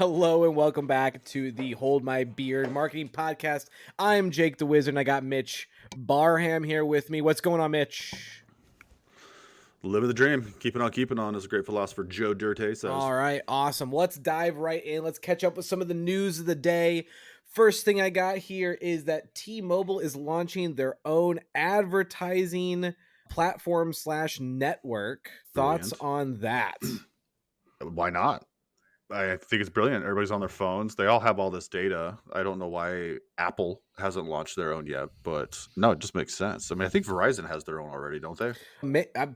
Hello and welcome back to the Hold My Beard Marketing Podcast. I'm Jake the Wizard and I got Mitch Barham here with me. What's going on, Mitch? Living the dream. Keeping on, as a great philosopher Joe Dirte says. All right, awesome. Let's dive right in. Let's catch up with some of the news of the day. First thing I got here is that T-Mobile is launching their own advertising platform / network. Thoughts on that? Why not? I think it's brilliant. Everybody's on their phones. They all have all this data. I don't know why Apple hasn't launched their own yet, but no, it just makes sense. I mean, I think Verizon has their own already, don't they?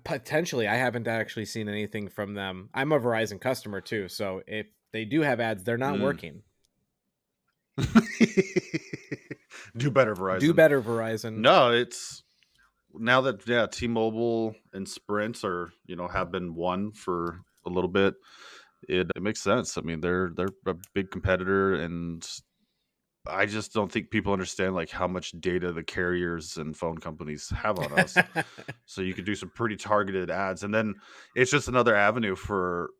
Potentially. I haven't actually seen anything from them. I'm a Verizon customer too, so if they do have ads, they're not working. Do better, Verizon. Do better, Verizon. No, it's now that T-Mobile and Sprint are have been one for a little bit. It makes sense. I mean, they're a big competitor, and I just don't think people understand like how much data the carriers and phone companies have on us. So you could do some pretty targeted ads, and then it's just another avenue for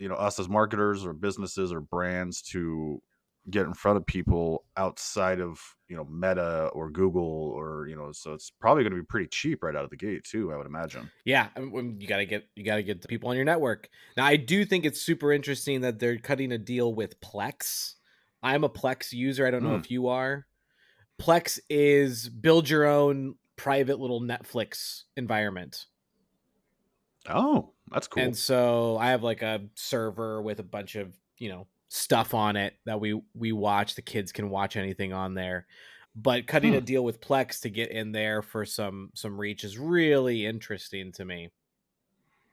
us as marketers or businesses or brands to get in front of people outside of Meta or Google or so it's probably going to be pretty cheap right out of the gate too, I would imagine. Yeah, I mean, you gotta get the people on your network. Now I do think it's super interesting that they're cutting a deal with Plex. I'm a Plex user. I don't know if you are. Plex is build your own private little Netflix environment. Oh, that's cool. And so I have like a server with a bunch of stuff on it that we watch. The kids can watch anything on there, but cutting a deal with Plex to get in there for some reach is really interesting to me.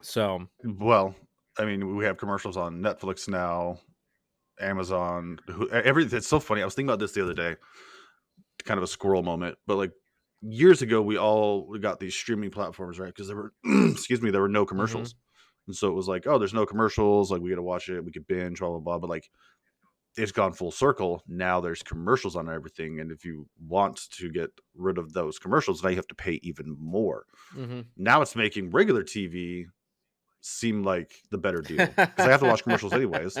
So, well, I mean, we have commercials on Netflix now, Amazon, everything. It's so funny. I was thinking about this the other day, kind of a squirrel moment, but like years ago, we got these streaming platforms, right? Because there were, there were no commercials. And so it was like, oh, there's no commercials. Like we got to watch it. We could binge, blah, blah, blah. But like it's gone full circle. Now there's commercials on everything. And if you want to get rid of those commercials, now you have to pay even more. Now it's making regular TV seem like the better deal because I have to watch commercials anyways.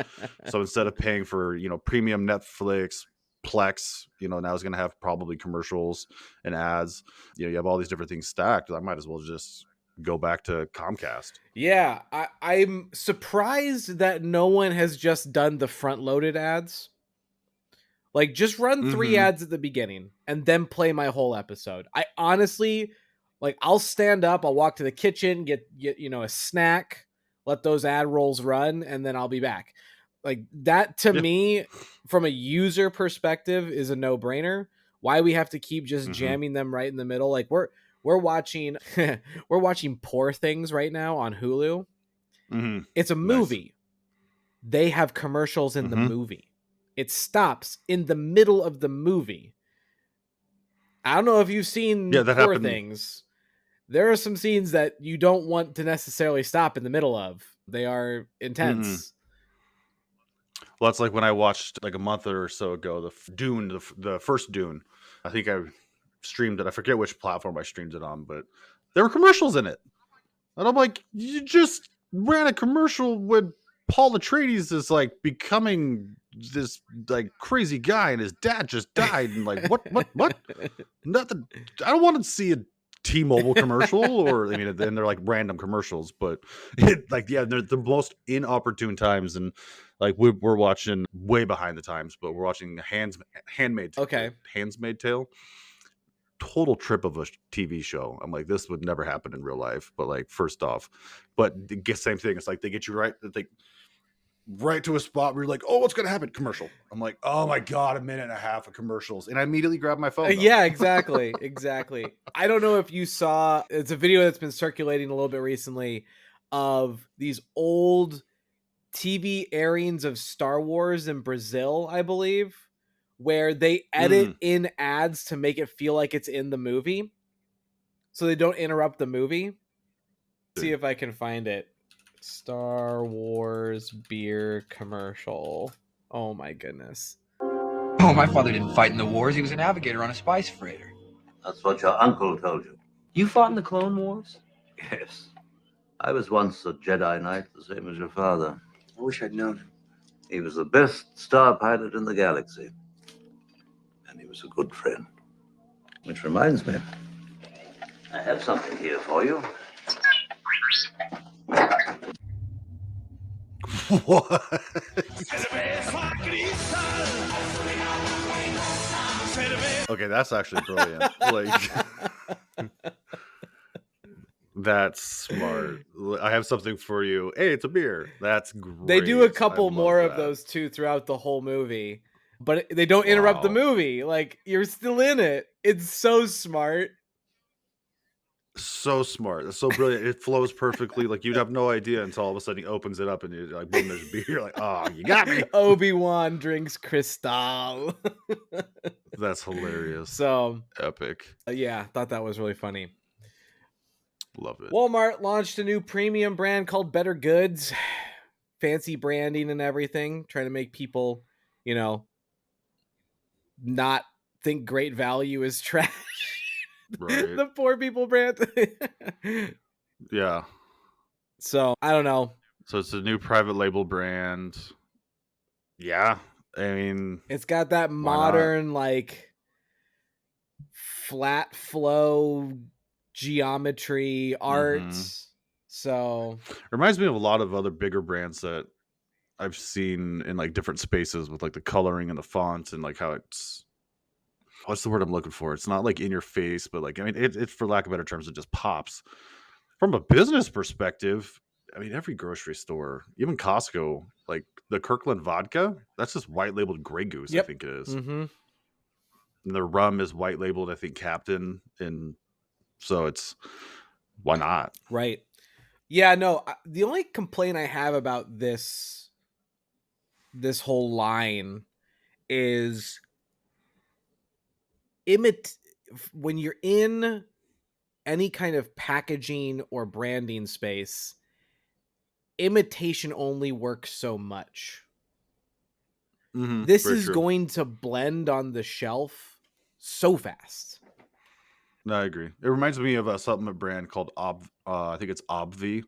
So instead of paying for, premium Netflix, Plex, now it's going to have probably commercials and ads. You have all these different things stacked. I might as well just go back to Comcast. Yeah, I'm surprised that no one has just done the front-loaded ads. Like, just run 3 ads at the beginning and then play my whole episode. I honestly, like, I'll stand up, I'll walk to the kitchen, get a snack, let those ad rolls run, and then I'll be back. Like, that to me, from a user perspective, is a no-brainer. Why we have to keep just jamming them right in the middle? Like, we're watching Poor Things right now on Hulu. It's a movie. Nice. They have commercials in the movie. It stops in the middle of the movie. I don't know if you've seen Poor Things. There are some scenes that you don't want to necessarily stop in the middle of. They are intense. Well, it's like when I watched like a month or so ago, the first Dune. I think I streamed it. I forget which platform I streamed it on, but there were commercials in it. And I'm like, you just ran a commercial when Paul Atreides is like becoming this like crazy guy and his dad just died. And like, what? Nothing. I don't want to see a T-Mobile commercial or, I mean, then they're like random commercials, but they're the most inopportune times. And like we're watching way behind the times, but we're watching Handmaid's Tale. Total trip of a TV show. I'm like, this would never happen in real life. But like, first off, but same thing. It's like they get you right to a spot where you're like, oh, what's gonna happen? Commercial. I'm like, oh my god, a minute and a half of commercials, and I immediately grab my phone. Yeah, exactly. I don't know if you saw. It's a video that's been circulating a little bit recently of these old TV airings of Star Wars in Brazil, I believe, where they edit in ads to make it feel like it's in the movie, so they don't interrupt the movie. Let's see if I can find it. Star Wars beer commercial. Oh my goodness. Oh, my father didn't fight in the wars. He was a navigator on a spice freighter. That's what your uncle told you. You fought in the Clone Wars? Yes. I was once a Jedi Knight, the same as your father. I wish I'd known him. He was the best star pilot in the galaxy. And he was a good friend. Which reminds me, I have something here for you. What? Okay, that's actually brilliant. Like, that's smart. I have something for you. Hey, it's a beer. That's great. They do a I couple love more of that. those too throughout the whole movie, but they don't interrupt the Wow. movie. Like, you're still in it. It's so smart. So smart. That's so brilliant. It flows perfectly. Like, you'd have no idea until all of a sudden he opens it up and you're like, boom, there's beer. You're like, oh, you got me. Obi-Wan drinks Cristal. That's hilarious. So, Epic. yeah, thought that was really funny. Love it. Walmart launched a new premium brand called Better Goods. Fancy branding and everything, trying to make people, not think Great Value is trash. Right. The poor people brand. Yeah. So, I don't know. So it's a new private label brand. Yeah. I mean, It's got that not? modern, like, flat flow geometry art. So reminds me of a lot of other bigger brands that I've seen in like different spaces with like the coloring and the font and like how it's, what's the word I'm looking for? It's not like in your face, but like, I mean, it for lack of better terms, it just pops. From a business perspective, I mean, every grocery store, even Costco, like the Kirkland vodka, that's just white labeled Grey Goose, I think it is. And the rum is white labeled, I think, Captain. And so it's, why not? Right. Yeah, no, the only complaint I have about this whole line is when you're in any kind of packaging or branding space, imitation only works so much. This is going to blend on the shelf so fast. No, I agree. It reminds me of a supplement brand called I think it's Obvi.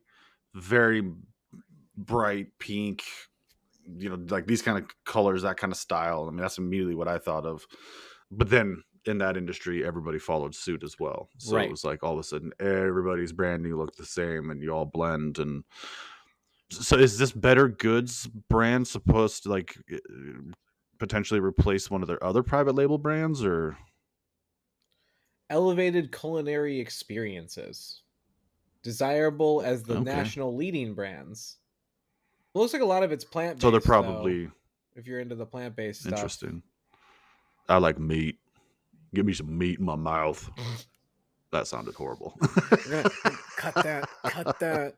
Very bright pink, like these kind of colors, that kind of style. I mean, that's immediately what I thought of. But then in that industry, everybody followed suit as well. So Right. it was like all of a sudden everybody's branding looked the same and you all blend. And so is this Better Goods brand supposed to like potentially replace one of their other private label brands, or elevated culinary experiences, desirable as the Okay. national leading brands? It looks like a lot of it's plant-based. So they're probably though, if you're into the plant-based stuff. interesting. I like meat. Give me some meat in my mouth. That sounded horrible. Cut that. Cut that.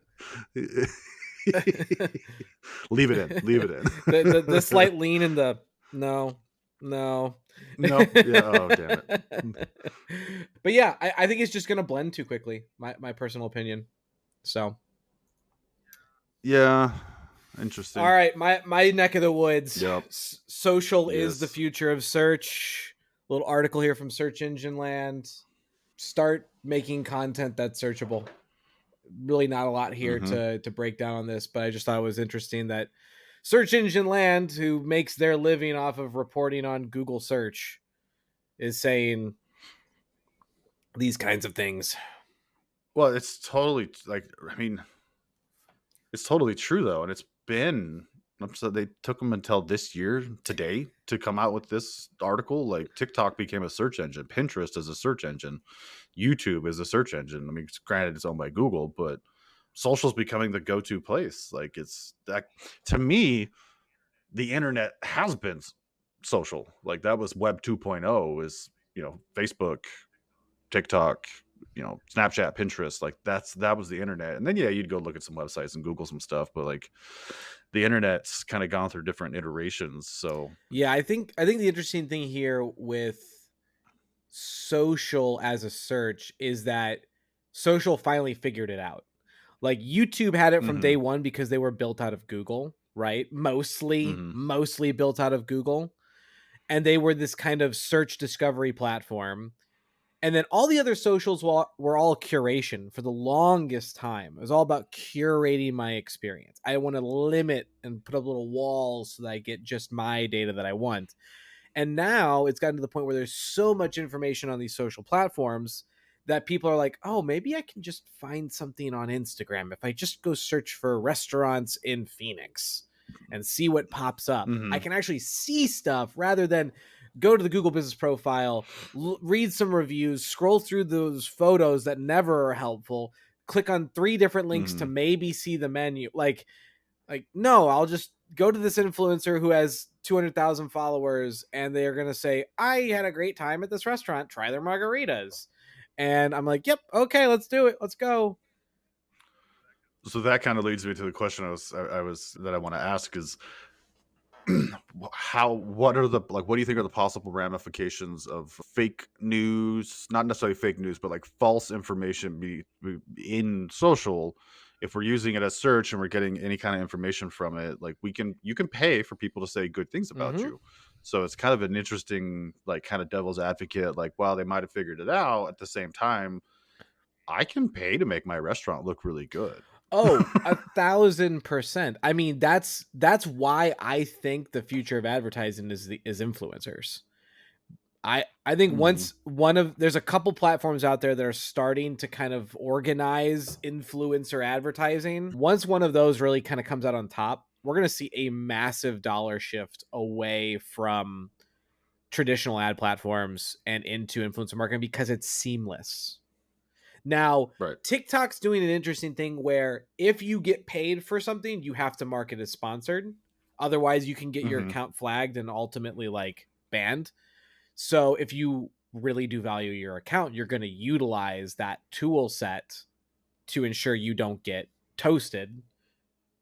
Leave it in. Leave it in. the slight lean in the no. Nope. Yeah. Oh, damn it. But yeah, I think it's just gonna blend too quickly. My personal opinion. So Yeah. Interesting. all right, my neck of the woods. Yep. Social is the Yes. future of search. Little article here from Search Engine Land. Start making content that's searchable. Really not a lot here to break down on this, but I just thought it was interesting that Search Engine Land, who makes their living off of reporting on Google search, is saying these kinds of things. Well, it's totally like, I mean, it's totally true though, and it's been. So they took them until this year today to come out with this article. Like TikTok became a search engine, Pinterest is a search engine, YouTube is a search engine. I mean, granted, it's owned by Google, but social's becoming the go-to place. Like it's that, to me, the internet has been social. Like that was Web 2.0 is, Facebook, TikTok, Snapchat, Pinterest. Like that was the internet. And then yeah, you'd go look at some websites and Google some stuff, but like the internet's kind of gone through different iterations. So yeah, I think the interesting thing here with social as a search is that social finally figured it out. Like YouTube had it from day one because they were built out of Google, right? Mostly built out of Google. And they were this kind of search discovery platform. And then all the other socials were all curation for the longest time. It was all about curating my experience. I want to limit and put up little walls so that I get just my data that I want. And now it's gotten to the point where there's so much information on these social platforms that people are like, oh, maybe I can just find something on Instagram. If I just go search for restaurants in Phoenix and see what pops up, I can actually see stuff rather than go to the Google business profile, read some reviews, scroll through those photos that never are helpful, click on 3 different links to maybe see the menu. Like, no, I'll just go to this influencer who has 200,000 followers and they're going to say, I had a great time at this restaurant. Try their margaritas. And I'm like, yep, okay, let's do it. Let's go. So that kind of leads me to the question I want to ask is what do you think are the possible ramifications of fake news, not necessarily fake news, but like false information in social? If we're using it as search and we're getting any kind of information from it, like you can pay for people to say good things about you. So it's kind of an interesting, like, kind of devil's advocate, like, while they might have figured it out, at the same time, I can pay to make my restaurant look really good. Oh, 1,000%. I mean, that's why I think the future of advertising is influencers. I think once there's a couple platforms out there that are starting to kind of organize influencer advertising. Once one of those really kind of comes out on top, we're going to see a massive dollar shift away from traditional ad platforms and into influencer marketing because it's seamless. Now, TikTok's doing an interesting thing where if you get paid for something, you have to mark it as sponsored. Otherwise, you can get your account flagged and ultimately like banned. So if you really do value your account, you're going to utilize that tool set to ensure you don't get toasted.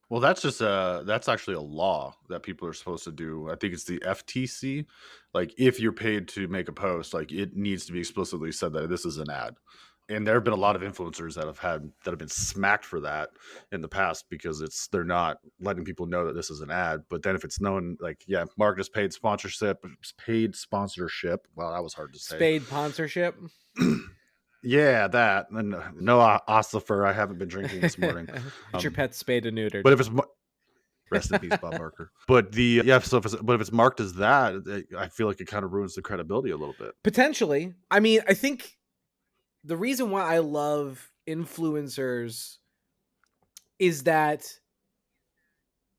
Well, that's actually a law that people are supposed to do. I think it's the FTC. Like, if you're paid to make a post, like, it needs to be explicitly said that this is an ad. And there have been a lot of influencers that have been smacked for that in the past because they're not letting people know that this is an ad. But then if it's known, like, yeah, market is paid sponsorship. Well, that was hard to say. Paid sponsorship. Yeah, that. And no ossifer. I haven't been drinking this morning. Get your pet spayed and neutered. But if it's rest in peace, Bob Barker. But if it's marked as that, I feel like it kind of ruins the credibility a little bit. Potentially. I mean, I think the reason why I love influencers is that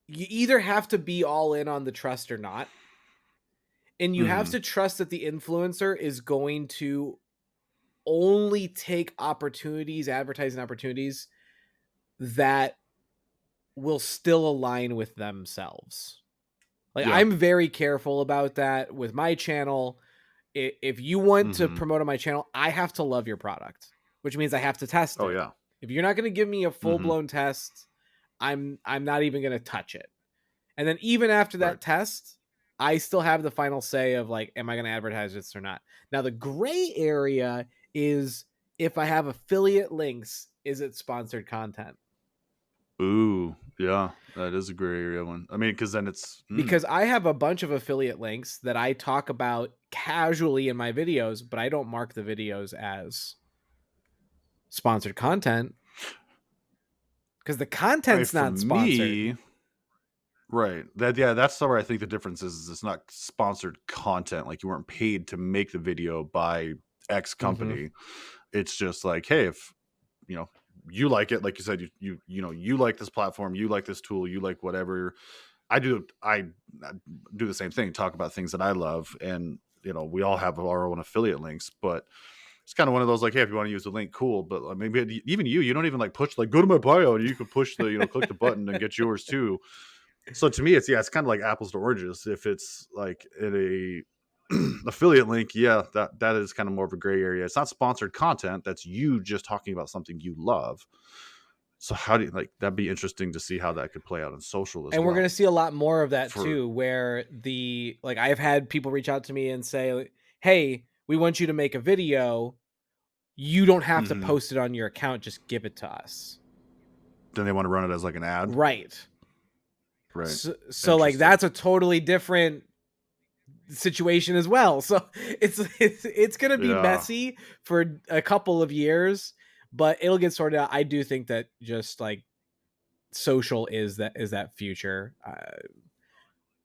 you either have to be all in on the trust or not. And you have to trust that the influencer is going to only take advertising opportunities that will still align with themselves. Like, I'm very careful about that with my channel. If you want to promote on my channel, I have to love your product, which means I have to test it. Oh yeah. If you're not going to give me a full-blown test, I'm not even going to touch it. And then even after that test, I still have the final say of like, am I going to advertise this or not? Now, the gray area is if I have affiliate links, is it sponsored content? Ooh, yeah, that is a gray area one. I mean, because then it's because I have a bunch of affiliate links that I talk about casually in my videos, but I don't mark the videos as sponsored content because the content's not sponsored. Right. That's where I think the difference is it's not sponsored content. Like, you weren't paid to make the video by X company. It's just like, hey, if you like it, like you said, you like this platform, you like this tool, you like whatever. I do the same thing, talk about things that I love, and we all have our own affiliate links, but it's kind of one of those like, hey, if you want to use the link, cool, but maybe even you don't even like push, like, go to my bio and you can push the click the button and get yours too. So to me, it's kind of like apples to oranges. If it's like in a affiliate link, that is kind of more of a gray area. It's not sponsored content. That's you just talking about something you love. So how do you that'd be interesting to see how that could play out in social as well. And we're going to see a lot more of that too, where I've had people reach out to me and say, hey, we want you to make a video. You don't have to post it on your account. Just give it to us. Then they want to run it as like an ad. Right. Right. So like, that's a totally different situation as well. So it's going to be messy for a couple of years, but it'll get sorted out. I do think that just like social is that future.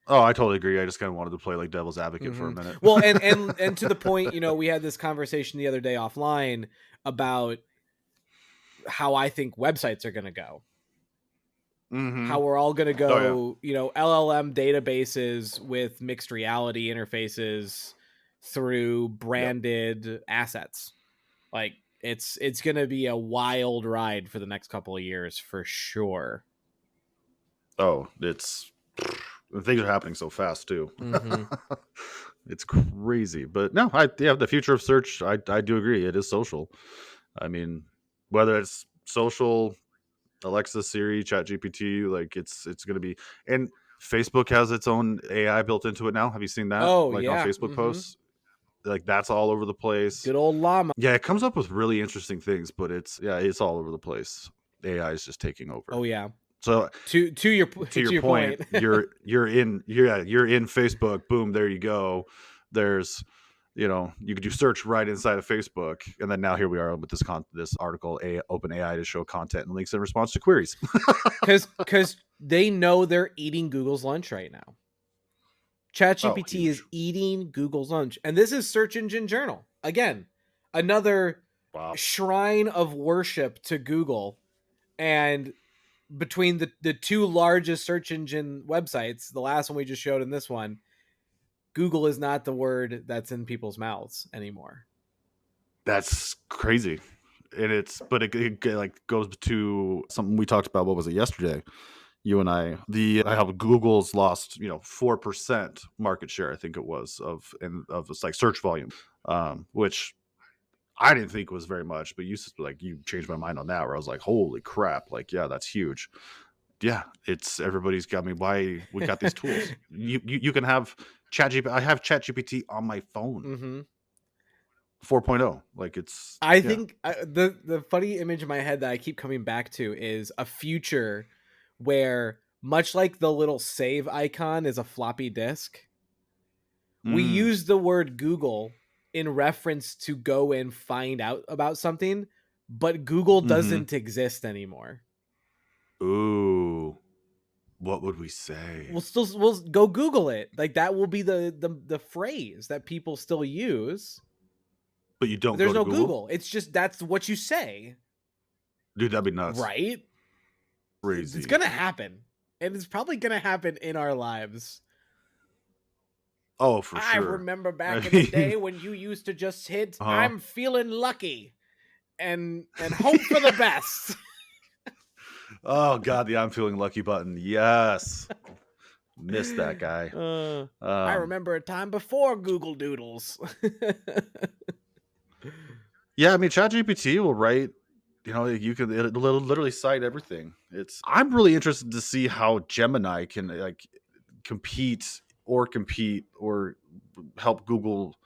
Oh, I totally agree. I just kind of wanted to play like devil's advocate for a minute. Well, and to the point, you know, we had this conversation the other day offline about how I think websites are going to go. How we're all going to go, you know, LLM databases with mixed reality interfaces through branded assets. Like it's going to be a wild ride for the next couple of years for sure. Oh, things are happening so fast too. It's crazy. But no, the future of search, I do agree. It is social. I mean, whether it's social, Alexa, Siri, ChatGPT, like it's going to be, and Facebook has its own AI built into it now. Have you seen that? Oh, like yeah. on Facebook posts, like that's all over the place. Good old llama. Yeah, it comes up with really interesting things, but it's all over the place. AI is just taking over. Oh yeah. So to your point, you're in Facebook. Boom, there you go. There's, you know, you could do search right inside of Facebook, and then now here we are with this article, open AI to show content and links in response to queries. Because they know they're eating Google's lunch right now. ChatGPT is eating Google's lunch, and this is Search Engine Journal again, another shrine of worship to Google, and between the two largest search engine websites, the last one we just showed and this one, Google is not the word that's in people's mouths anymore. That's crazy. And it like goes to something we talked about. What was it yesterday? You and I, how Google's lost, 4% market share, I think it was, of it's like search volume, which I didn't think was very much, but you changed my mind on that, where I was like, holy crap, like, yeah, that's huge. Yeah, everybody's got me. Why we got these tools? You can have ChatGPT. I have ChatGPT on my phone. 4.0, like it's. I think the funny image in my head that I keep coming back to is a future where, much like the little save icon is a floppy disk, we use the word Google in reference to go and find out about something, but Google doesn't exist anymore. Ooh, what would we say? We'll go Google it. Like that will be the phrase that people still use. But you don't. But there's no Google. It's just that's what you say. Dude, that'd be nuts, right? Crazy. It's gonna happen, and it's probably gonna happen in our lives. Oh, for sure. I remember back in the day when you used to just hit "I'm feeling lucky" and hope for the best. Oh God, the "I'm feeling lucky" button. Yes, missed that guy. I remember a time before Google Doodles. Yeah, I mean, ChatGPT will write. It'll literally cite everything. I'm really interested to see how Gemini can compete or help Google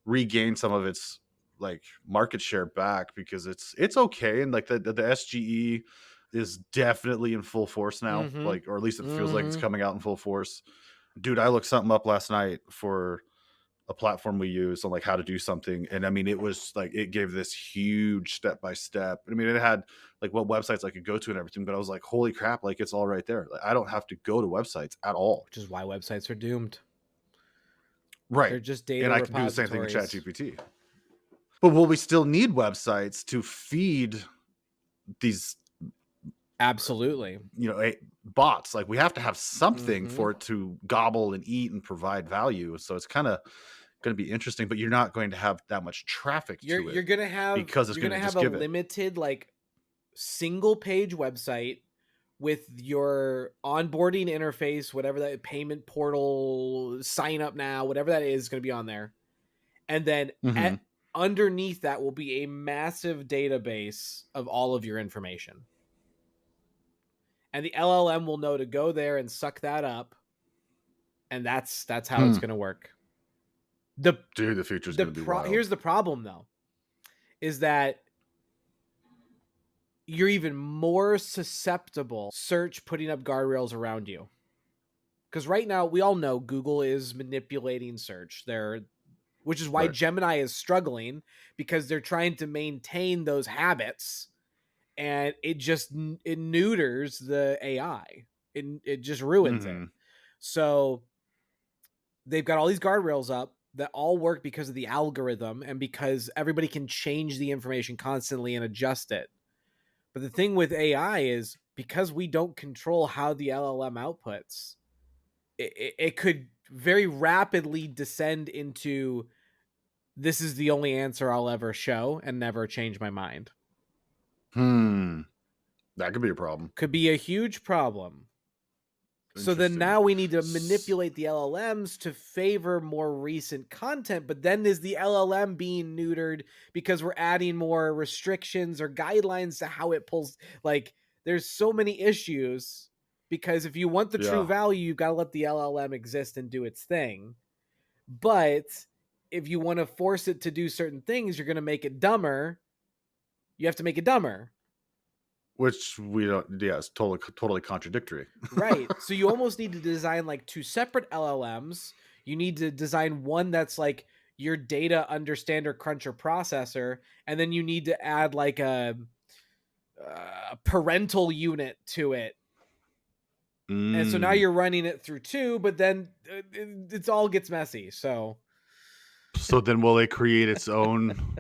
regain some of its market share back, because it's okay, and like the SGE is definitely in full force now, or at least it feels like it's coming out in full force. Dude, I looked something up last night for a platform we use on how to do something, and I mean, it was it gave this huge step by step. I mean, it had what websites I could go to and everything, but I was like, holy crap, it's all right there. I don't have to go to websites at all, which is why websites are doomed. Right. They're just data and I can do the same thing in ChatGPT. But will we still need websites to feed these absolutely bots? We have to have something for it to gobble and eat and provide value. So it's kind of going to be interesting, but you're not going to have that much traffic to it. You're going to have, because it's going to have a limited single page website with your onboarding interface, whatever that payment portal, sign up now, whatever that is going to be on there. And then underneath that will be a massive database of all of your information. And the LLM will know to go there and suck that up. And that's how it's going to work. The future's going to be wild. Here's the problem, though, is that you're even more susceptible search putting up guardrails around you. Because right now we all know Google is manipulating search. Which is why Right. Gemini is struggling, because they're trying to maintain those habits, and it neuters the AI. It just ruins it. So they've got all these guardrails up that all work because of the algorithm and because everybody can change the information constantly and adjust it. But the thing with AI is, because we don't control how the LLM outputs, it could very rapidly descend into, this is the only answer I'll ever show and never change my mind. That could be a problem. Could be a huge problem. So then now we need to manipulate the LLMs to favor more recent content, but then is the LLM being neutered because we're adding more restrictions or guidelines to how it pulls? Like, there's so many issues, because if you want the true value, you've got to let the LLM exist and do its thing. But if you want to force it to do certain things, you're going to make it dumber. You have to make it dumber. Which we don't, it's totally contradictory. Right. So you almost need to design like two separate LLMs. You need to design one that's like your data understander cruncher processor, and then you need to add like a parental unit to it. And so now you're running it through two, but then it all gets messy. So then will it create its own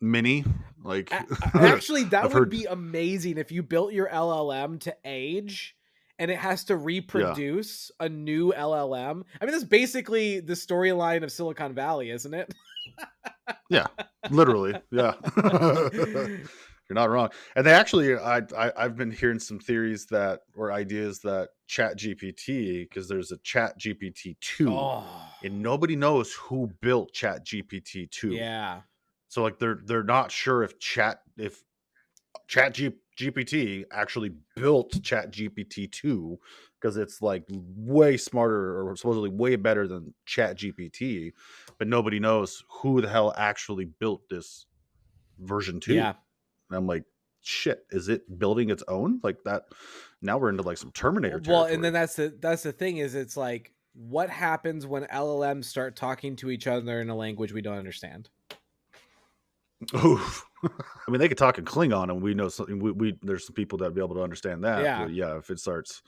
mini? Like, actually, that would be amazing if you built your LLM to age and it has to reproduce a new LLM. I mean, that's basically the storyline of Silicon Valley, isn't it? Yeah, literally. Yeah. You're not wrong. And they actually, I've been hearing some theories or ideas that Chat GPT, because there's a Chat GPT 2 and nobody knows who built Chat GPT 2. Yeah. So like they're not sure if Chat GPT actually built Chat GPT 2, because it's like way smarter or supposedly way better than Chat GPT, but nobody knows who the hell actually built this version 2. Yeah. And I'm like, shit, is it building its own like that? Now we're into like some Terminator territory. Well, and then that's the thing is, it's like, what happens when LLMs start talking to each other in a language we don't understand? Oof. I mean, they could talk in Klingon, and we know something. We there's some people that'd be able to understand that. Yeah. But yeah, if it starts,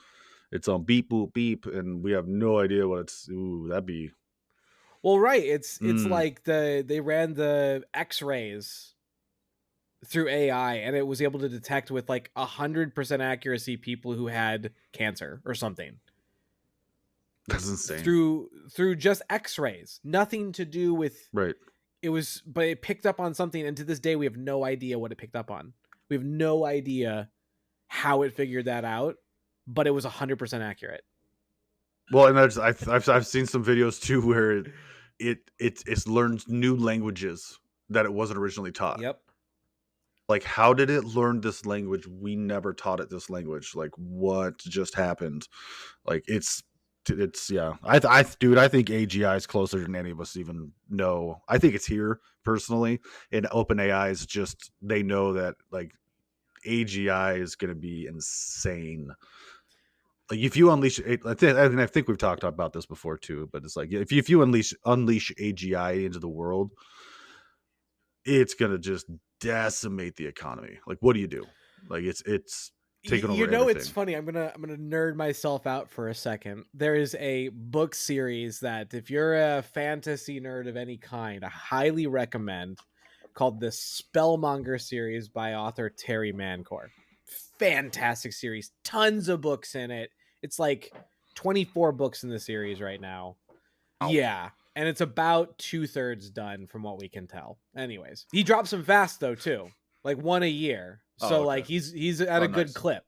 it's on beep boop beep, and we have no idea what it's. Ooh, that'd be. Well, right. It's like they ran the X-rays through AI, and it was able to detect with like 100% accuracy people who had cancer or something. That's insane. Through just X-rays, nothing to do with right. But it picked up on something, and to this day we have no idea what it picked up on. We have no idea how it figured that out, but it was 100% accurate. Well, and I've seen some videos too where it's learned new languages that it wasn't originally taught. Yep. Like, how did it learn this language? We never taught it this language. Like, what just happened? Like, it's yeah. I think AGI is closer than any of us even know. I think it's here personally. And OpenAI is just, they know that like AGI is going to be insane. Like, if you unleash, I think we've talked about this before too. But it's like, if you unleash AGI into the world, it's gonna just decimate the economy. Like, what do you do? Like, it's taking over. Everything. It's funny. I'm gonna nerd myself out for a second. There is a book series that, if you're a fantasy nerd of any kind, I highly recommend, called the Spellmonger series by author Terry Mancour. Fantastic series, tons of books in it. It's like 24 books in the series right now. Oh. Yeah. And it's about 2/3 done from what we can tell. Anyways, he drops them fast though too, like one a year. So okay. Like he's at a good clip.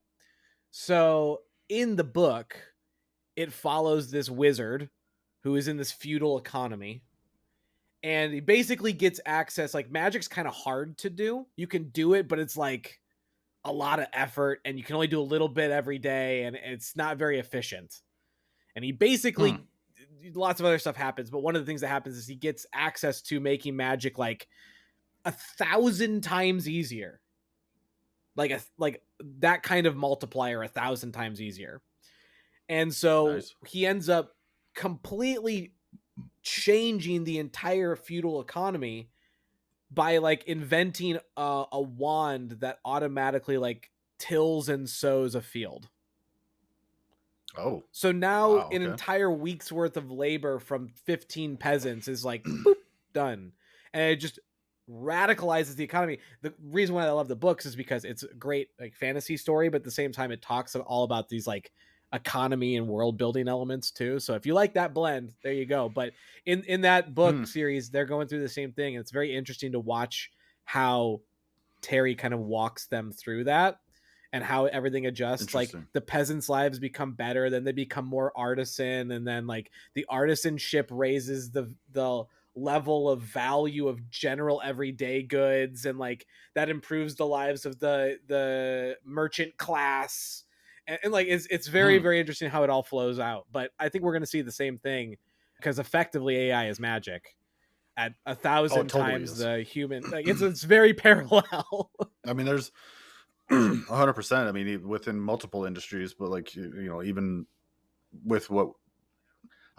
So in the book, it follows this wizard who is in this feudal economy, and he basically gets access. Like, magic's kind of hard to do. You can do it, but it's like a lot of effort, and you can only do a little bit every day, and it's not very efficient. And he basically lots of other stuff happens, but one of the things that happens is he gets access to making magic like 1,000 times easier, like that kind of multiplier 1,000 times easier. And so Nice. he ends up completely changing the entire feudal economy by like inventing a wand that automatically like tills and sows a field. Oh, So now wow, an okay. entire week's worth of labor from 15 peasants is like boop, done. And it just radicalizes the economy. The reason why I love the books is because it's a great like fantasy story, but at the same time it talks all about these like economy and world building elements too. So if you like that blend, there you go. But in that book series, they're going through the same thing. And it's very interesting to watch how Terry kind of walks them through that and how everything adjusts. Like the peasants' lives become better, then they become more artisan, and then like the artisanship raises the level of value of general everyday goods, and like that improves the lives of the merchant class. And like it's very very interesting how it all flows out. But I think we're going to see the same thing because effectively AI is magic at 1,000 times the human. Like it's very parallel. I mean, there's 100%. I mean, within multiple industries, but like even with what,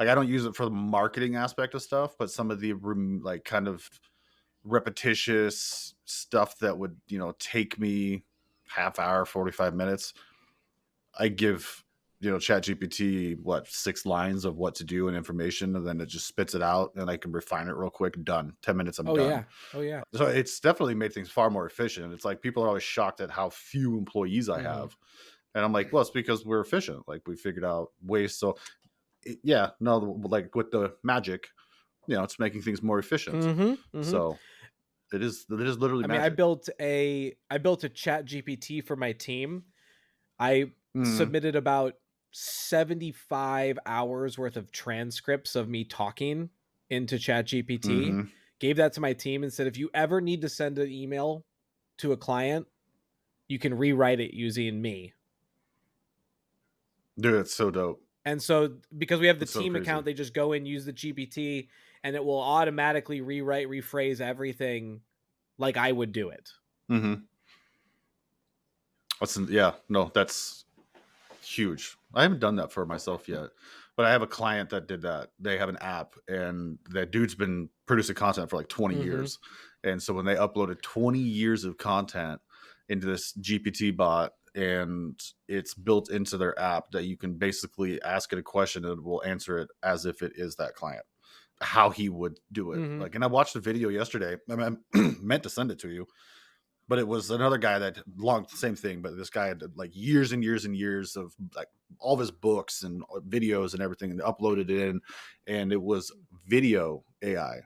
like, I don't use it for the marketing aspect of stuff, but some of the like kind of repetitious stuff that would take me half hour, 45 minutes. I give ChatGPT 6 lines of what to do and information, and then it just spits it out, and I can refine it real quick. Done. 10 minutes, I'm done. Oh yeah. So it's definitely made things far more efficient. It's like people are always shocked at how few employees I have, and I'm like, well, it's because we're efficient. Like we figured out ways. So like with the magic, it's making things more efficient. So it is literally. I mean, I built a Chat GPT for my team. I submitted about 75 hours worth of transcripts of me talking into Chat GPT, gave that to my team and said, if you ever need to send an email to a client, you can rewrite it using me. Dude, it's so dope. And so because we have the team account, they just go in, use the GPT, and it will automatically rewrite, rephrase everything like I would do it. That's huge. I haven't done that for myself yet, but I have a client that did that. They have an app, and that dude's been producing content for like 20 years. And so when they uploaded 20 years of content into this GPT bot, and it's built into their app that you can basically ask it a question and it will answer it as if it is that client, how he would do it. Like, and I watched the video yesterday. I meant to send it to you, but it was another guy that same thing. But this guy had like years and years and years of like all of his books and videos and everything, and uploaded it in, and it was video AI.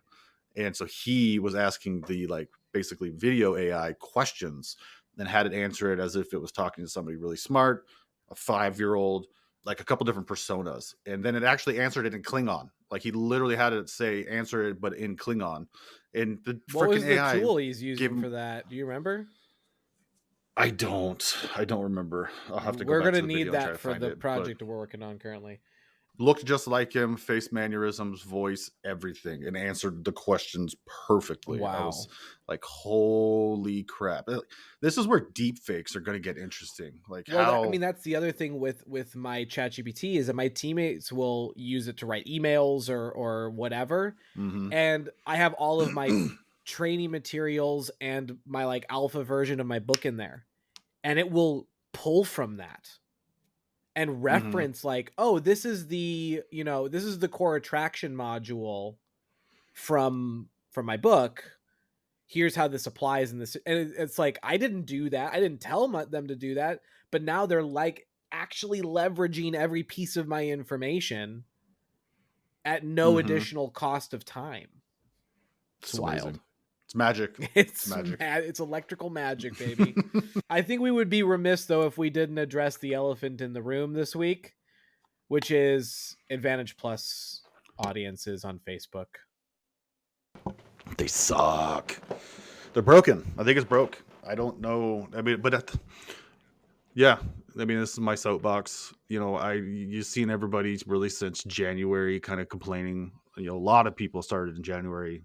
And so he was asking the like basically video AI questions and had it answer it as if it was talking to somebody really smart, a 5-year-old, like a couple different personas. And then it actually answered it in Klingon. Like he literally had it say answer it, but in Klingon. And the what was the AI tool he's using for that? Do you remember? I don't remember. I'll have to go We're back going to to the need video and try that to for find the it, project we're working on currently. Looked just like him, face mannerisms, voice, everything, and answered the questions perfectly. Wow. I was like, holy crap. This is where deep fakes are going to get interesting. Like, I mean, that's the other thing with my ChatGPT is that my teammates will use it to write emails or whatever. And I have all of my training materials and my like alpha version of my book in there, and it will pull from that and reference like, oh, this is the core attraction module from my book. Here's how this applies in this. And it's like, I didn't do that. I didn't tell them to do that, but now they're like actually leveraging every piece of my information at no additional cost of time. It's wild. Amazing. It's magic. It's magic. It's electrical magic, baby. I think we would be remiss, though, if we didn't address the elephant in the room this week, which is Advantage Plus audiences on Facebook. They suck. They're broken. I think it's broke. I don't know. I mean, but yeah. I mean, this is my soapbox. You've seen everybody really since January kind of complaining. A lot of people started in January.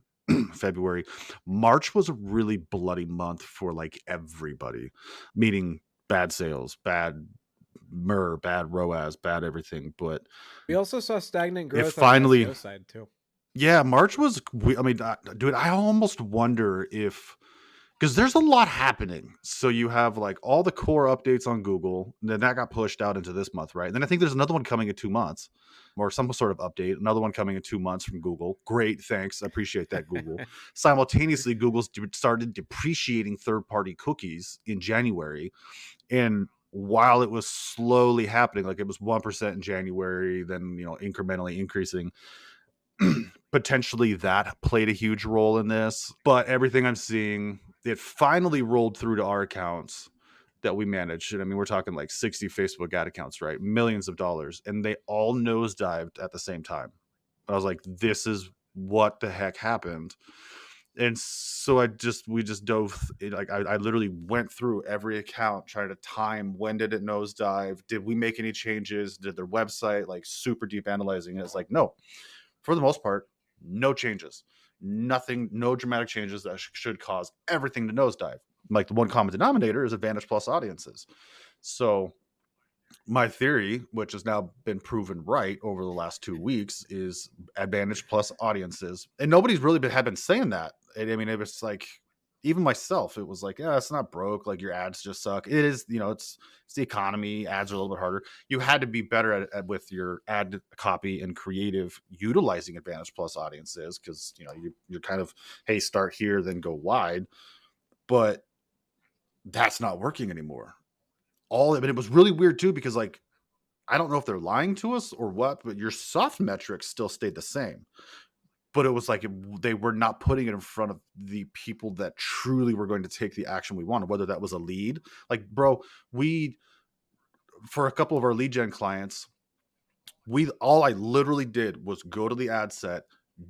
February. March was a really bloody month for like everybody, meaning bad sales, bad bad ROAS, bad everything. But We also saw stagnant growth finally, on the SEO side too. yeah, March was, I mean, dude, I almost wonder if, because there's a lot happening. So you have like all the core updates on Google, and then that got pushed out into this month, right? And then I think there's another one coming in 2 months, or some sort of update, another one coming in 2 months from Google. Great, thanks. I appreciate that, Google. Simultaneously, Google's started depreciating third-party cookies in January. And while it was slowly happening, like it was 1% in January, then, incrementally increasing, potentially that played a huge role in this. But everything I'm seeing, it finally rolled through to our accounts that we manage. And I mean, we're talking like 60 Facebook ad accounts, right? Millions of dollars. And they all nosedived at the same time. I was like, this is what the heck happened. And so we just dove, like I literally went through every account trying to time, when did it nosedive? Did we make any changes? Did their website, like super deep analyzing? And it's like, no, for the most part, no changes, nothing, no dramatic changes that should cause everything to nosedive. Like the one common denominator is Advantage Plus audiences. So my theory, which has now been proven right over the last 2 weeks, is Advantage Plus audiences. And nobody's really had been saying that. I mean, it was like, even myself, it was like, yeah, it's not broke. Like your ads just suck. It is, it's the economy. Ads are a little bit harder. You had to be better at with your ad copy and creative utilizing Advantage Plus audiences, because you're kind of, hey, start here, then go wide. But that's not working anymore. But it was really weird too, because like, I don't know if they're lying to us or what, but your soft metrics still stayed the same. But it was like they were not putting it in front of the people that truly were going to take the action we wanted, whether that was a lead. Like, bro, for a couple of our lead gen clients, all I literally did was go to the ad set,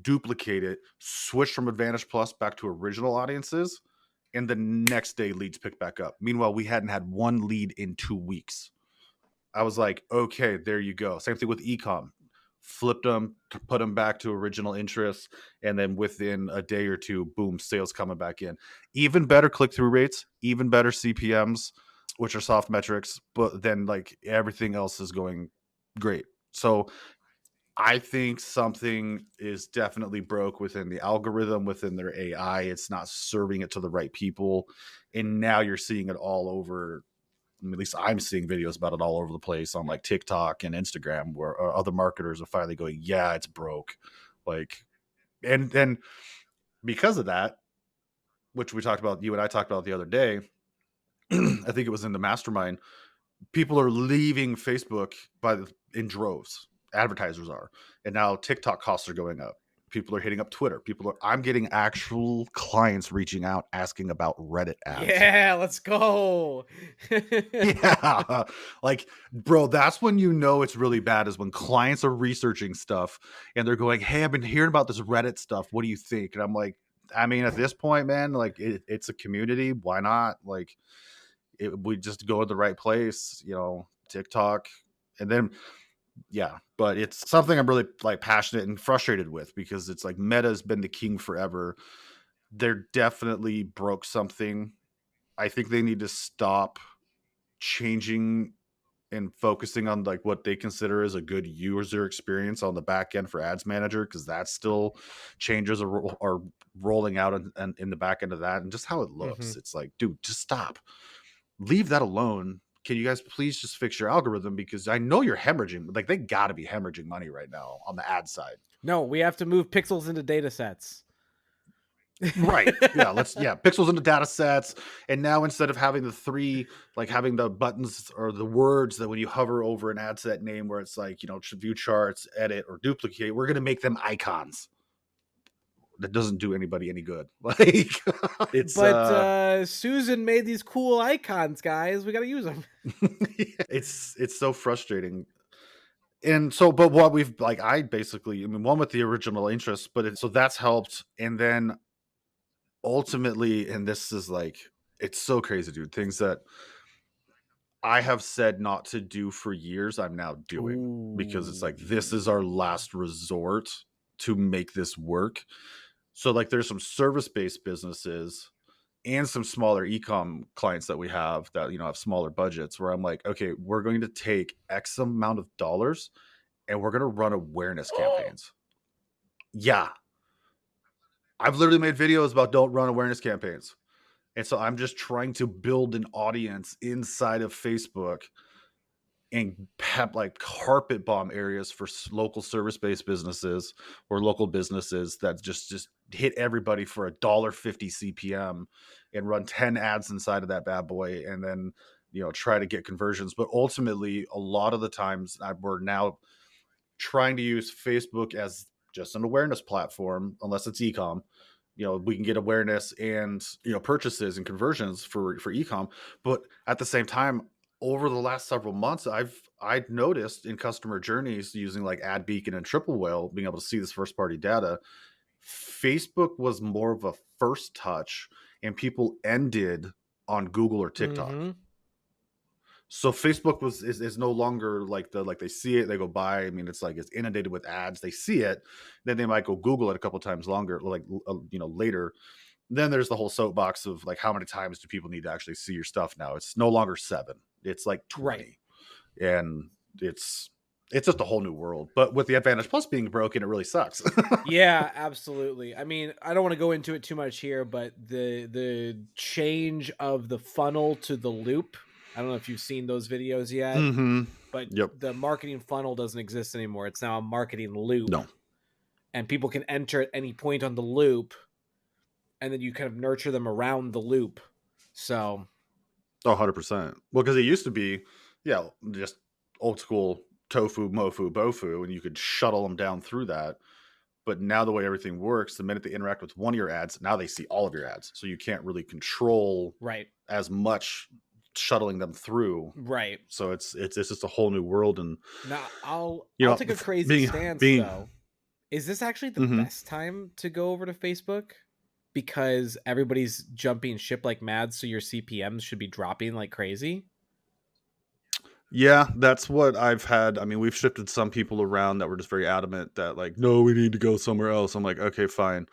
duplicate it, switch from Advantage Plus back to original audiences, and the next day leads picked back up. Meanwhile, we hadn't had one lead in 2 weeks. I was like, okay, there you go. Same thing with ecom. Flipped them, put them back to original interests, and then within a day or two, boom, sales coming back in. Even better click-through rates, even better CPMs, which are soft metrics, but then like everything else is going great. So I think something is definitely broke within the algorithm, within their AI. It's not serving it to the right people. And now you're seeing it all over. At least I'm seeing videos about it all over the place on like TikTok and Instagram, where other marketers are finally going, yeah, it's broke. Like, and then because of that, which you and I talked about the other day, I think it was in the mastermind, people are leaving Facebook in droves. Advertisers are. And now TikTok costs are going up. People are hitting up Twitter. I'm getting actual clients reaching out asking about Reddit ads. Yeah, let's go. Yeah. Like, bro, that's when it's really bad, is when clients are researching stuff and they're going, hey, I've been hearing about this Reddit stuff. What do you think? And I'm like, I mean, at this point, man, like it's a community. Why not? Like, we just go to the right place, TikTok. And then, yeah, but it's something I'm really like passionate and frustrated with, because it's like Meta has been the king forever. They're definitely broke something. I think they need to stop changing and focusing on like what they consider as a good user experience on the back end for Ads Manager, because that's still changes are rolling out in the back end of that, and just how it looks. Mm-hmm. It's like, dude, just stop. Leave that alone. Can you guys please just fix your algorithm? Because I know you're hemorrhaging. Like, they got to be hemorrhaging money right now on the ad side. No, we have to move pixels into data sets. Right. Yeah. Pixels into data sets. And now instead of having the 3, like having the buttons or the words that when you hover over an ad set name where it's like, view charts, edit, or duplicate, we're going to make them icons. That doesn't do anybody any good. Like, Susan made these cool icons, guys. We got to use them. It's so frustrating. And so, but what we've like, one with the original interest, so that's helped. And then ultimately, and this is like, it's so crazy, dude. Things that I have said not to do for years, I'm now doing. Ooh. Because it's like, this is our last resort to make this work. So like, there's some service-based businesses and some smaller ecom clients that we have that, have smaller budgets, where I'm like, okay, we're going to take X amount of dollars and we're going to run awareness campaigns. Yeah. I've literally made videos about don't run awareness campaigns. And so I'm just trying to build an audience inside of Facebook and have like carpet bomb areas for local service-based businesses or local businesses that just hit everybody for $1.50 CPM and run 10 ads inside of that bad boy, and then try to get conversions. But ultimately, a lot of the times we're now trying to use Facebook as just an awareness platform, unless it's ecom. We can get awareness and purchases and conversions for ecom, but at the same time, over the last several months, I've noticed in customer journeys using like Ad Beacon and Triple Whale, being able to see this first party data, Facebook was more of a first touch, and people ended on Google or TikTok. Mm-hmm. So Facebook is no longer like they see it, they go by. I mean, it's like it's inundated with ads. They see it, then they might go Google it a couple times longer, like later. Then there's the whole soapbox of like, how many times do people need to actually see your stuff now? It's no longer 7, it's like 20, Right. and it's just a whole new world. But with the Advantage Plus being broken, it really sucks. Yeah, absolutely. I mean, I don't want to go into it too much here, but the change of the funnel to the loop, I don't know if you've seen those videos yet, but the marketing funnel doesn't exist anymore. It's now a marketing loop. No. And people can enter at any point on the loop, and then you kind of nurture them around the loop. So 100%. Well, because it used to be, just old school tofu, mofu, bofu, and you could shuttle them down through that. But now the way everything works, the minute they interact with one of your ads, now they see all of your ads. So you can't really control as much shuttling them through. Right. So it's just a whole new world. And now I'll take a crazy stance though. Is this actually the best time to go over to Facebook? Because everybody's jumping ship like mad, so your CPMs should be dropping like crazy? Yeah, that's what I've had. I mean, we've shifted some people around that were just very adamant that like, no, we need to go somewhere else. I'm like, okay, fine.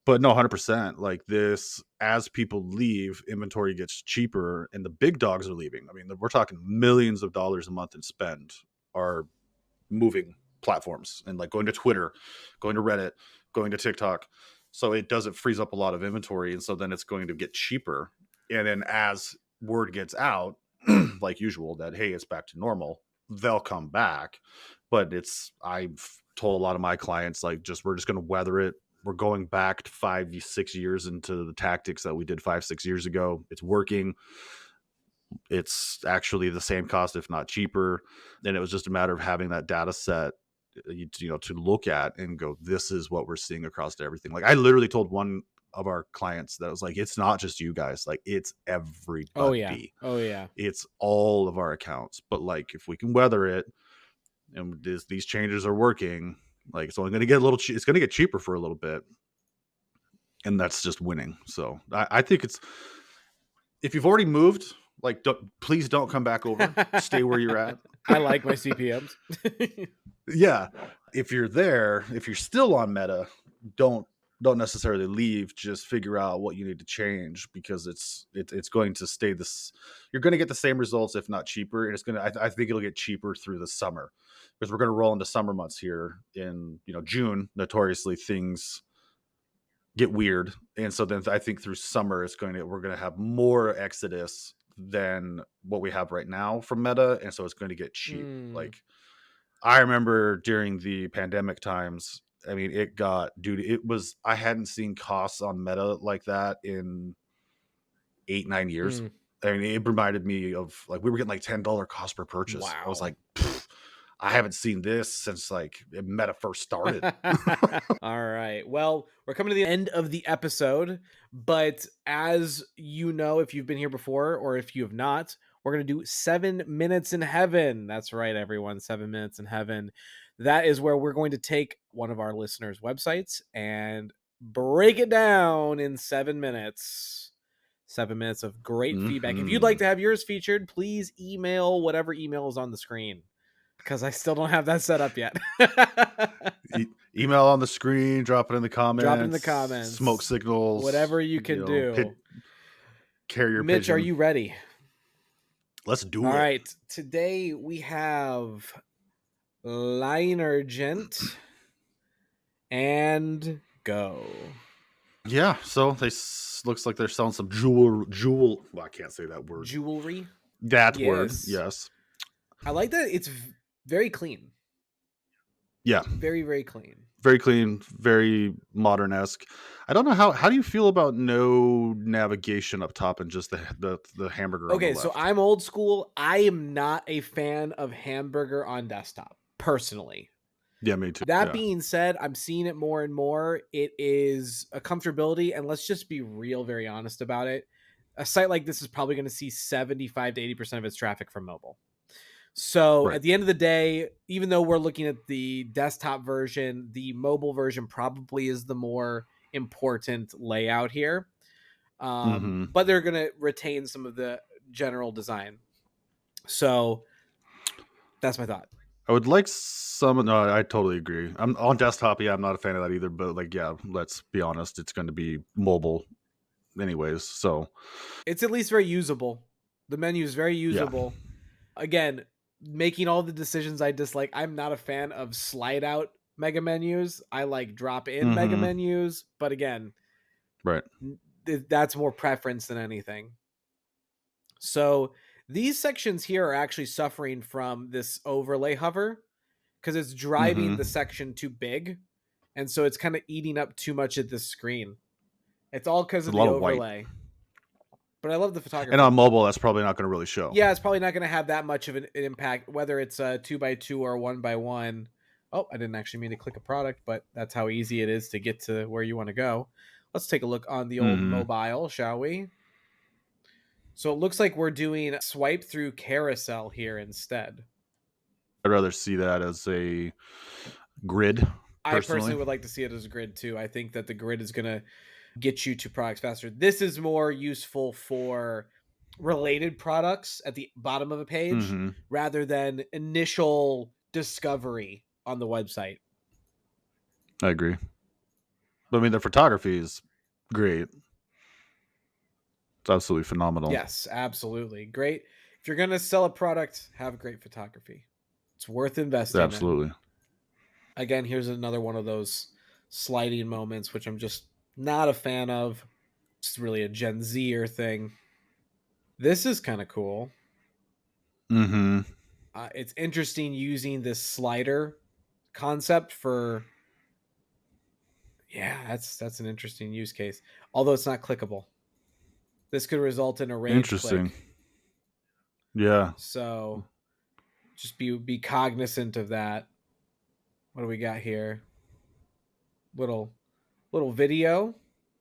But no, 100%. Like this, as people leave, inventory gets cheaper and the big dogs are leaving. I mean, we're talking millions of dollars a month in spend are moving platforms and like going to Twitter, going to Reddit, going to TikTok. So it doesn't freeze up a lot of inventory. And so then it's going to get cheaper. And then as word gets out, like usual, that, hey, it's back to normal, they'll come back. But I've told a lot of my clients, like, we're just going to weather it. We're going back to 5-6 years into the tactics that we did 5-6 years ago. It's working. It's actually the same cost, if not cheaper. And it was just a matter of having that data set, to look at and go, this is what we're seeing across everything. Like I literally told one of our clients that was like, it's not just you guys, like it's everybody. Oh yeah. It's all of our accounts. But like, if we can weather it and these changes are working, like it's only going to get it's going to get cheaper for a little bit. And that's just winning. So I think if you've already moved, like, please don't come back over. Stay where you're at. I like my CPMs. Yeah. If you're there, if you're still on Meta, don't necessarily leave. Just figure out what you need to change, because it's going to stay this. You're going to get the same results, if not cheaper. And it's going to, I think it'll get cheaper through the summer, because we're going to roll into summer months here in, June. Notoriously, things get weird. And so then I think through summer, we're going to have more exodus than what we have right now from Meta. And so it's going to get cheap. Like I remember during the pandemic times, I mean, I hadn't seen costs on Meta like that in 8-9 years. I mean, it reminded me of like, we were getting like $10 cost per purchase. Wow. I was like, I haven't seen this since like Meta first started. All right. Well, we're coming to the end of the episode, but as you know, if you've been here before or if you have not, we're going to do 7 minutes in heaven. That's right, everyone. 7 minutes in heaven. That is where we're going to take one of our listeners' websites and break it down in 7 minutes. 7 minutes of great feedback. If you'd like to have yours featured, please email whatever email is on the screen, because I still don't have that set up yet. Email on the screen, drop it in the comments. Drop it in the comments. Smoke signals. Whatever you can do. carrier Mitch, pigeon. are you ready? Let's do All it. right. Today we have liner gent and go. Yeah, so they looks like they're selling some well, I can't say that word. Jewelry. That word, Yes. yes. I like that it's very clean. Yeah, Very, very clean. very clean, very modern-esque. I don't know how do you feel about no navigation up top and just the hamburger on the Okay, left? so I'm old school. I am not a fan of hamburger on desktop, personally. Yeah, me too. That Yeah. being said, I'm seeing it more and more. It is a comfortability, and let's just be real, very honest about it. A site like this is probably going to see 75 to 80% of its traffic from mobile. So Right. at the end of the day, even though we're looking at the desktop version, the mobile version probably is the more important layout here. But they're going to retain some of the general design. So that's my thought. I would like some. No, I totally agree. I'm on desktop. Yeah, I'm not a fan of that either. But like, yeah, let's be honest. It's going to be mobile, anyways. So it's at least very usable. The menu is very usable. Yeah. Again, making all the decisions I dislike. I'm not a fan of slide out mega menus. I like drop in mega menus. But again, right, that's more preference than anything. So these sections here are actually suffering from this overlay hover because it's driving the section too big. And so it's kind of eating up too much of the screen. It's all because of the overlay. But I love the photography. And on mobile, that's probably not going to really show. Yeah, it's probably not going to have that much of an impact, whether it's a 2x2 or 1x1. Oh, I didn't actually mean to click a product, but that's how easy it is to get to where you want to go. Let's take a look on the old mobile, shall we? So it looks like we're doing swipe through carousel here instead. I'd rather see that as a grid. I personally would like to see it as a grid too. I think that the grid is going to get you to products faster. This is more useful for related products at the bottom of a page rather than initial discovery on the website. I agree. But I mean, the photography is great. It's absolutely phenomenal. Yes, absolutely. Great. If you're going to sell a product, have great photography. It's worth investing in. Absolutely. Again, here's another one of those sliding moments, which I'm just not a fan of. It's really a Gen Zer thing. This is kind of cool. It's interesting using this slider concept for. Yeah, that's an interesting use case. Although it's not clickable. This could result in a rage click. Yeah. So just be cognizant of that. What do we got here? Little video.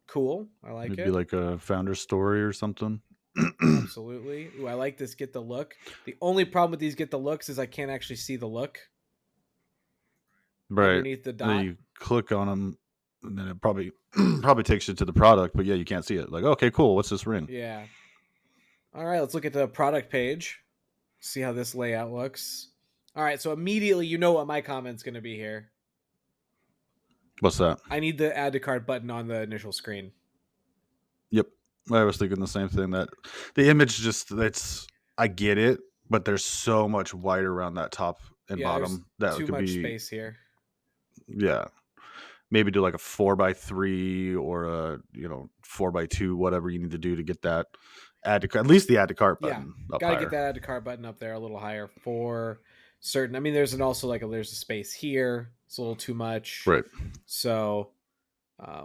Cool. I like it. Maybe like a founder story or something. Absolutely. Ooh, I like this get the look. The only problem with these get the looks is I can't actually see the look. Right. Underneath the dot. Then you click on them and then it probably takes you to the product, but yeah, you can't see it. Like, okay, cool. What's this ring? Yeah. All right, let's look at the product page. See how this layout looks. All right, so immediately you know what my comment's going to be here. What's that? I need the add to cart button on the initial screen. Yep. I was thinking the same thing, that the image I get it, but there's so much white around that top and bottom that too could much be space here. Yeah. Maybe do like a 4x3 or a 4x2, whatever you need to do to get that at least the add to cart button. Yeah, gotta get that add to cart button up there a little higher for certain. I mean, there's a space here. It's a little too much, right? So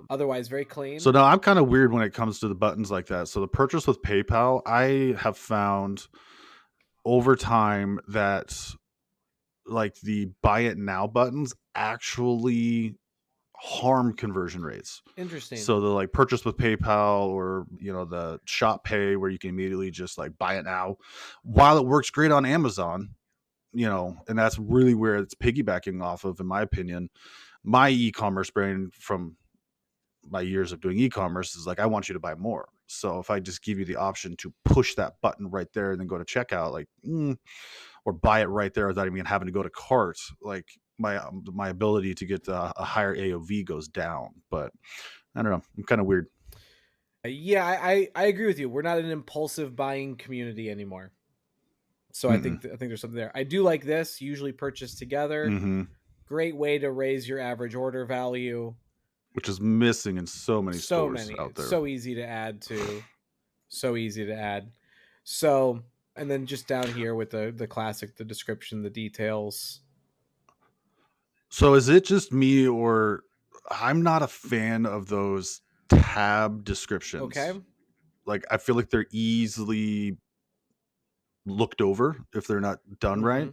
otherwise, very clean. So now I'm kind of weird when it comes to the buttons like that. So the purchase with PayPal, I have found over time that like the buy it now buttons actually harm conversion rates. Interesting. So the like purchase with PayPal or the shop pay where you can immediately just like buy it now, while it works great on Amazon, and that's really where it's piggybacking off of, in my opinion. My e-commerce brain from my years of doing e-commerce is like, I want you to buy more. So if I just give you the option to push that button right there and then go to checkout, like or buy it right there without even having to go to cart, like my ability to get a higher AOV goes down. But I don't know, I'm kind of weird. Yeah, I agree with you. We're not an impulsive buying community anymore. So I think there's something there. I do like this. Usually purchased together. Mm-hmm. Great way to raise your average order value. Which is missing in so many stores out It's there. so easy to add to. So easy to add. So, and then just down here with the classic, the description, the details. So is it just me, or I'm not a fan of those tab descriptions? Okay. Like, I feel like they're easily looked over if they're not done right.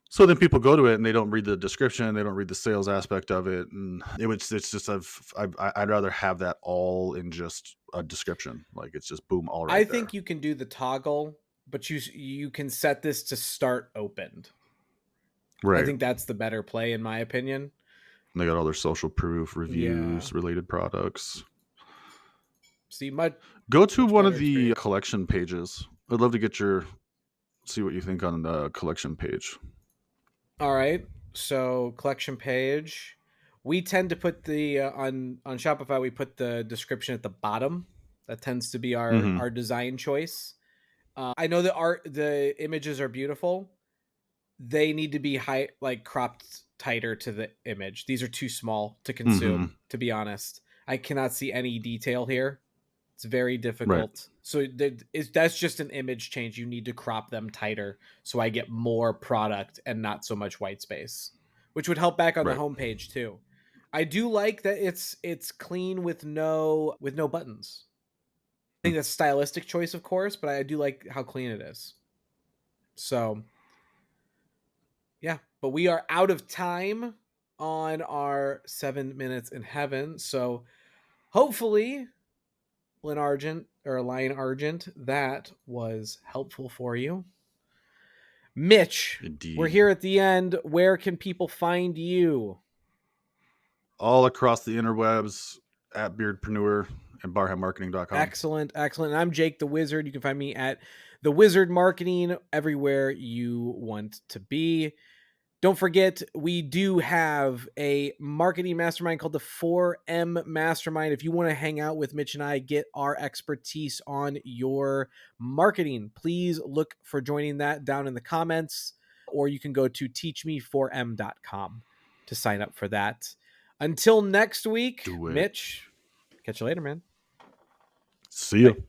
So then people go to it and they don't read the description, they don't read the sales aspect of it, and it's just I'd rather have that all in just a description. Like, it's just boom, all right. I think you can do the toggle, but you can set this to start opened. Right. I think that's the better play, in my opinion. They got all their social proof, reviews, related products. See, go to one of the collection pages. I'd love to see what you think on the collection page. All right. So collection page, we tend to put the on Shopify. We put the description at the bottom. That tends to be our design choice. I know the images are beautiful. They need to be cropped tighter to the image. These are too small to consume. To be honest, I cannot see any detail here. It's very difficult. Right. So that's just an image change. You need to crop them tighter so I get more product and not so much white space, which would help back on the homepage too. I do like that it's clean with no buttons. I think that's a stylistic choice, of course, but I do like how clean it is. So, yeah, but we are out of time on our 7 minutes in heaven. So hopefully Lion Argent, that was helpful for you. Mitch, indeed. We're here at the end. Where can people find you? All across the interwebs at Beardpreneur and barhammarketing.com. Excellent. And I'm Jake the Wizard. You can find me at The Wizard Marketing everywhere you want to be. Don't forget, we do have a marketing mastermind called the 4M Mastermind. If you want to hang out with Mitch and I, get our expertise on your marketing, please look for joining that down in the comments, or you can go to teachme4m.com to sign up for that. Until next week, Mitch, catch you later, man. See you. Bye.